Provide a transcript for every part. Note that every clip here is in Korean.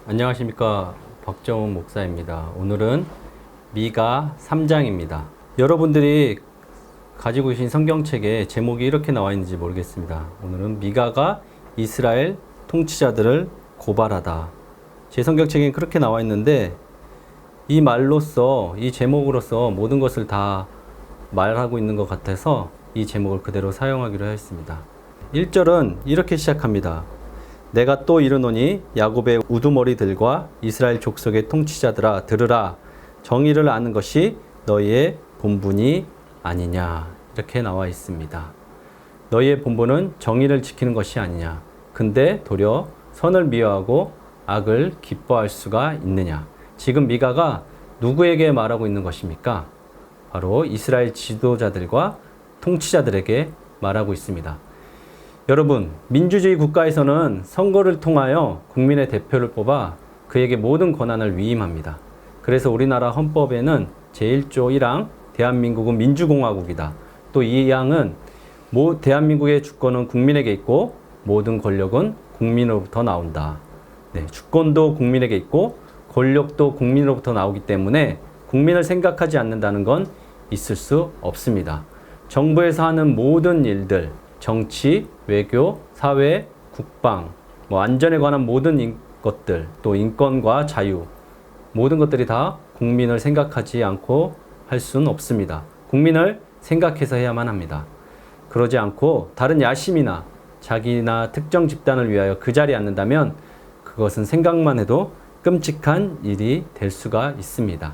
안녕하십니까, 박정훈 목사입니다. 오늘은 미가 3장입니다. 여러분들이 가지고 계신 성경책에 제목이 이렇게 나와 있는지 모르겠습니다. 오늘은 미가가 이스라엘 통치자들을 고발하다. 제 성경책에 그렇게 나와 있는데 이 말로써, 이 제목으로서 모든 것을 다 말하고 있는 것 같아서 이 제목을 그대로 사용하기로 했습니다. 1절은 이렇게 시작합니다. 내가 또 이르노니 야곱의 우두머리들과 이스라엘 족속의 통치자들아 들으라. 정의를 아는 것이 너희의 본분이 아니냐. 이렇게 나와 있습니다. 너희의 본분은 정의를 지키는 것이 아니냐. 근데 도리어 선을 미워하고 악을 기뻐할 수가 있느냐. 지금 미가가 누구에게 말하고 있는 것입니까? 바로 이스라엘 지도자들과 통치자들에게 말하고 있습니다. 여러분, 민주주의 국가에서는 선거를 통하여 국민의 대표를 뽑아 그에게 모든 권한을 위임합니다. 그래서 우리나라 헌법에는 제1조 1항 대한민국은 민주공화국이다. 또 2항은 대한민국의 주권은 국민에게 있고 모든 권력은 국민으로부터 나온다. 주권도 국민에게 있고 권력도 국민으로부터 나오기 때문에 국민을 생각하지 않는다는 건 있을 수 없습니다. 정부에서 하는 모든 일들, 정치, 외교, 사회, 국방, 안전에 관한 모든 것들, 또 인권과 자유, 모든 것들이 다 국민을 생각하지 않고 할 수는 없습니다. 국민을 생각해서 해야만 합니다. 그러지 않고 다른 야심이나 자기나 특정 집단을 위하여 그 자리에 앉는다면 그것은 생각만 해도 끔찍한 일이 될 수가 있습니다.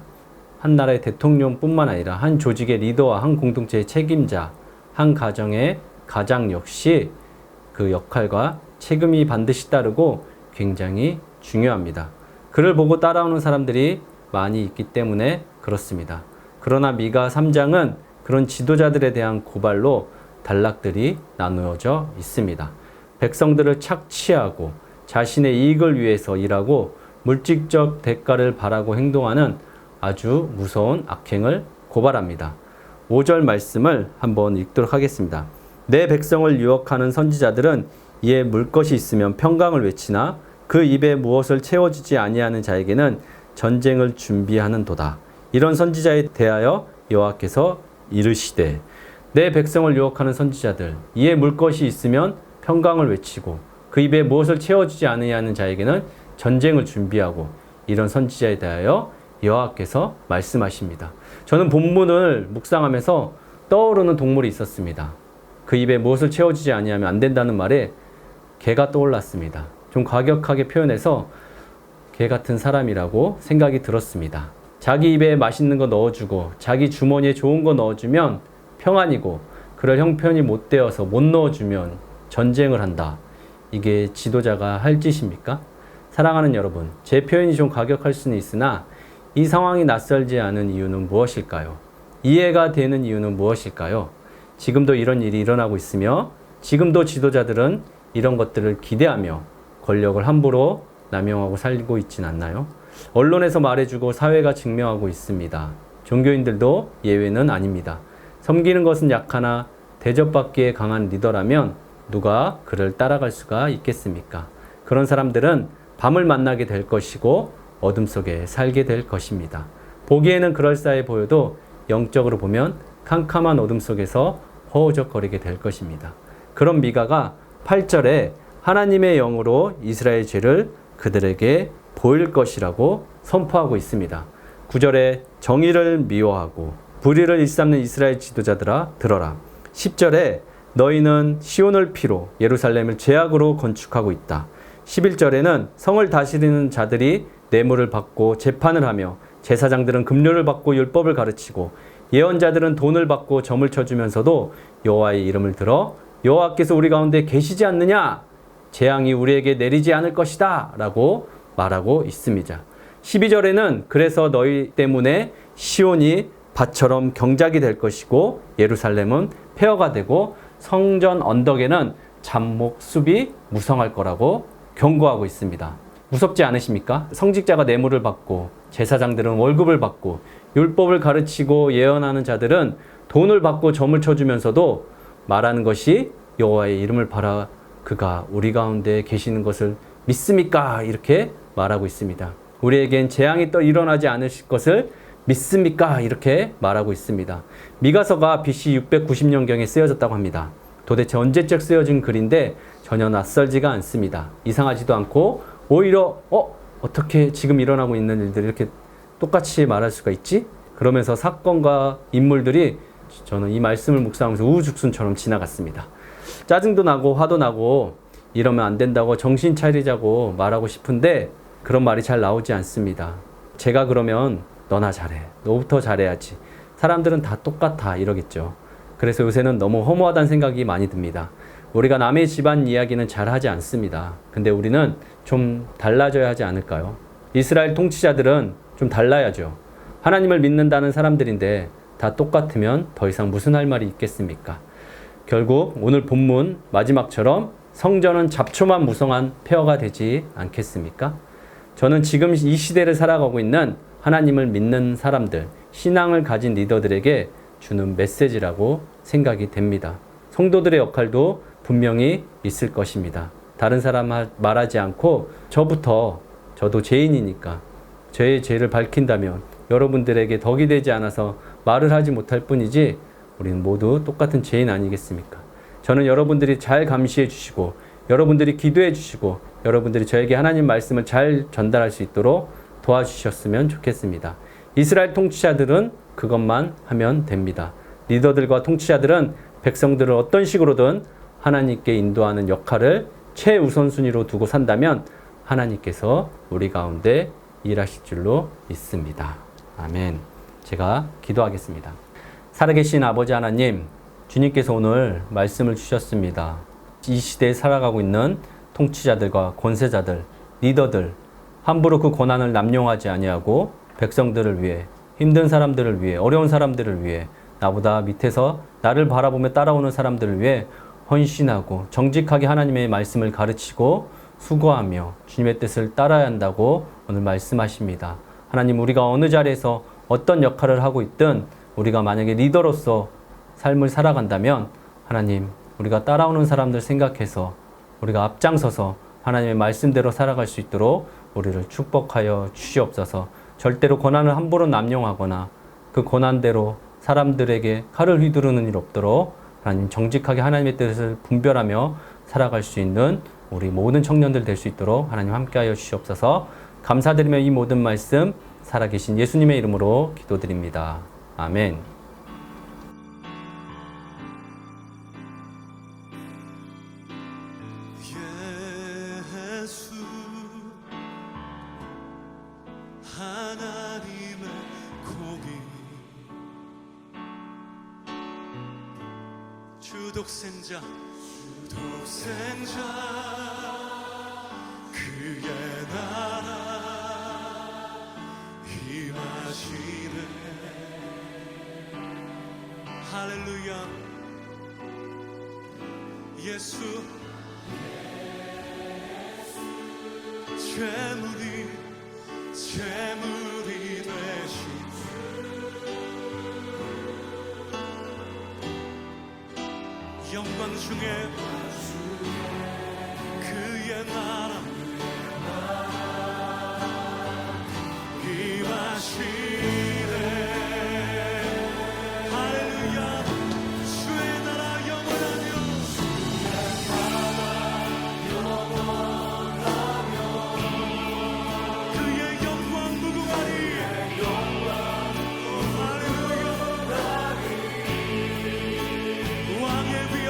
한 나라의 대통령뿐만 아니라 한 조직의 리더와 한 공동체의 책임자, 한 가정의 가장 역시 그 역할과 책임이 반드시 따르고 굉장히 중요합니다. 그를 보고 따라오는 사람들이 많이 있기 때문에 그렇습니다. 그러나 미가 3장은 그런 지도자들에 대한 고발로 단락들이 나누어져 있습니다. 백성들을 착취하고 자신의 이익을 위해서 일하고 물질적 대가를 바라고 행동하는 아주 무서운 악행을 고발합니다. 5절 말씀을 한번 읽도록 하겠습니다. 내 백성을 유혹하는 선지자들은 이에 물 것이 있으면 평강을 외치나 그 입에 무엇을 채워주지 아니하는 자에게는 전쟁을 준비하는도다. 이런 선지자에 대하여 여호와께서 이르시되 내 백성을 유혹하는 선지자들 이에 물 것이 있으면 평강을 외치고 그 입에 무엇을 채워주지 아니하는 자에게는 전쟁을 준비하고 이런 선지자에 대하여 여호와께서 말씀하십니다. 저는 본문을 묵상하면서 떠오르는 동물이 있었습니다. 그 입에 무엇을 채워주지 아니하면 안 된다는 말에 개가 떠올랐습니다. 좀 과격하게 표현해서 개 같은 사람이라고 생각이 들었습니다. 자기 입에 맛있는 거 넣어주고 자기 주머니에 좋은 거 넣어주면 평안이고 그럴 형편이 못 되어서 못 넣어주면 전쟁을 한다. 이게 지도자가 할 짓입니까? 사랑하는 여러분, 제 표현이 좀 과격할 수는 있으나 이 상황이 낯설지 않은 이유는 무엇일까요? 이해가 되는 이유는 무엇일까요? 지금도 이런 일이 일어나고 있으며 지금도 지도자들은 이런 것들을 기대하며 권력을 함부로 남용하고 살고 있진 않나요? 언론에서 말해주고 사회가 증명하고 있습니다. 종교인들도 예외는 아닙니다. 섬기는 것은 약하나 대접받기에 강한 리더라면 누가 그를 따라갈 수가 있겠습니까? 그런 사람들은 밤을 만나게 될 것이고 어둠 속에 살게 될 것입니다. 보기에는 그럴싸해 보여도 영적으로 보면 캄캄한 어둠 속에서 허우적거리게 될 것입니다. 그런 미가가 8절에 하나님의 영으로 이스라엘 죄를 그들에게 보일 것이라고 선포하고 있습니다. 9절에 정의를 미워하고 불의를 일삼는 이스라엘 지도자들아 들어라. 10절에 너희는 시온을 피로 예루살렘을 죄악으로 건축하고 있다. 11절에는 성을 다스리는 자들이 뇌물을 받고 재판을 하며 제사장들은 급료를 받고 율법을 가르치고 예언자들은 돈을 받고 점을 쳐주면서도 여호와의 이름을 들어 여호와께서 우리 가운데 계시지 않느냐? 재앙이 우리에게 내리지 않을 것이다 라고 말하고 있습니다. 12절에는 그래서 너희 때문에 시온이 밭처럼 경작이 될 것이고 예루살렘은 폐허가 되고 성전 언덕에는 잡목 숲이 무성할 거라고 경고하고 있습니다. 무섭지 않으십니까? 성직자가 뇌물을 받고 제사장들은 월급을 받고 율법을 가르치고 예언하는 자들은 돈을 받고 점을 쳐주면서도 말하는 것이 여호와의 이름을 팔아 그가 우리 가운데 계시는 것을 믿습니까? 이렇게 말하고 있습니다. 우리에겐 재앙이 또 일어나지 않으실 것을 믿습니까? 이렇게 말하고 있습니다. 미가서가 BC 690년경에 쓰여졌다고 합니다. 도대체 언제적 쓰여진 글인데 전혀 낯설지가 않습니다. 이상하지도 않고 오히려 어떻게 지금 일어나고 있는 일들이 이렇게 똑같이 말할 수가 있지? 그러면서 사건과 인물들이 저는 이 말씀을 묵상하면서 우후죽순처럼 지나갔습니다. 짜증도 나고 화도 나고 이러면 안 된다고 정신 차리자고 말하고 싶은데 그런 말이 잘 나오지 않습니다. 제가 그러면 너나 잘해. 너부터 잘해야지. 사람들은 다 똑같아 이러겠죠. 그래서 요새는 너무 허무하다는 생각이 많이 듭니다. 우리가 남의 집안 이야기는 잘 하지 않습니다. 근데 우리는 좀 달라져야 하지 않을까요? 이스라엘 통치자들은 좀 달라야죠. 하나님을 믿는다는 사람들인데 다 똑같으면 더 이상 무슨 할 말이 있겠습니까? 결국 오늘 본문 마지막처럼 성전은 잡초만 무성한 폐허가 되지 않겠습니까? 저는 지금 이 시대를 살아가고 있는 하나님을 믿는 사람들, 신앙을 가진 리더들에게 주는 메시지라고 생각이 됩니다. 성도들의 역할도 분명히 있을 것입니다. 다른 사람 말하지 않고 저도 죄인이니까 저의 죄를 밝힌다면 여러분들에게 덕이 되지 않아서 말을 하지 못할 뿐이지 우리는 모두 똑같은 죄인 아니겠습니까? 저는 여러분들이 잘 감시해 주시고 여러분들이 기도해 주시고 여러분들이 저에게 하나님 말씀을 잘 전달할 수 있도록 도와주셨으면 좋겠습니다. 이스라엘 통치자들은 그것만 하면 됩니다. 리더들과 통치자들은 백성들을 어떤 식으로든 하나님께 인도하는 역할을 최우선순위로 두고 산다면 하나님께서 우리 가운데 일하실 줄로 믿습니다. 아멘. 제가 기도하겠습니다. 살아계신 아버지 하나님, 주님께서 오늘 말씀을 주셨습니다. 이 시대에 살아가고 있는 통치자들과 권세자들, 리더들, 함부로 그 고난을 남용하지 아니하고 백성들을 위해, 힘든 사람들을 위해, 어려운 사람들을 위해, 나보다 밑에서 나를 바라보며 따라오는 사람들을 위해 헌신하고 정직하게 하나님의 말씀을 가르치고 수고하며 주님의 뜻을 따라야 한다고 오늘 말씀하십니다. 하나님, 우리가 어느 자리에서 어떤 역할을 하고 있든 우리가 만약에 리더로서 삶을 살아간다면 하나님, 우리가 따라오는 사람들 생각해서 우리가 앞장서서 하나님의 말씀대로 살아갈 수 있도록 우리를 축복하여 주시옵소서. 절대로 고난을 함부로 남용하거나 그 고난대로 사람들에게 칼을 휘두르는 일 없도록 하나님 정직하게 하나님의 뜻을 분별하며 살아갈 수 있는 우리 모든 청년들 될 수 있도록 하나님 함께하여 주시옵소서. 감사드리며 이 모든 말씀 살아계신 예수님의 이름으로 기도드립니다. 아멘. 예수 하나님의 공의 주독생자 그의 나라 임하시네. 할렐루야. 예수 재물이 되신 영광 중에 그의 나라 임하시네. 할렐루야. 주의 나라 영원하며 그의 영광 무궁하리. 할렐루야. 왕의 위엄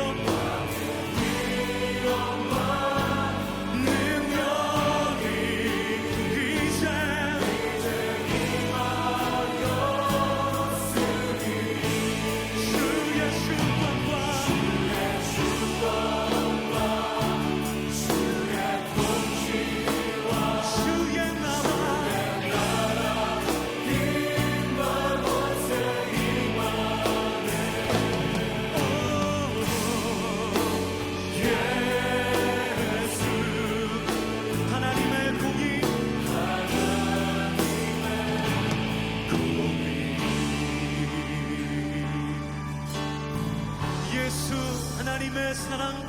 능력이 이제 주의 주권과 주의 나라 예수 하나님의 공의 예수 하나님의 사랑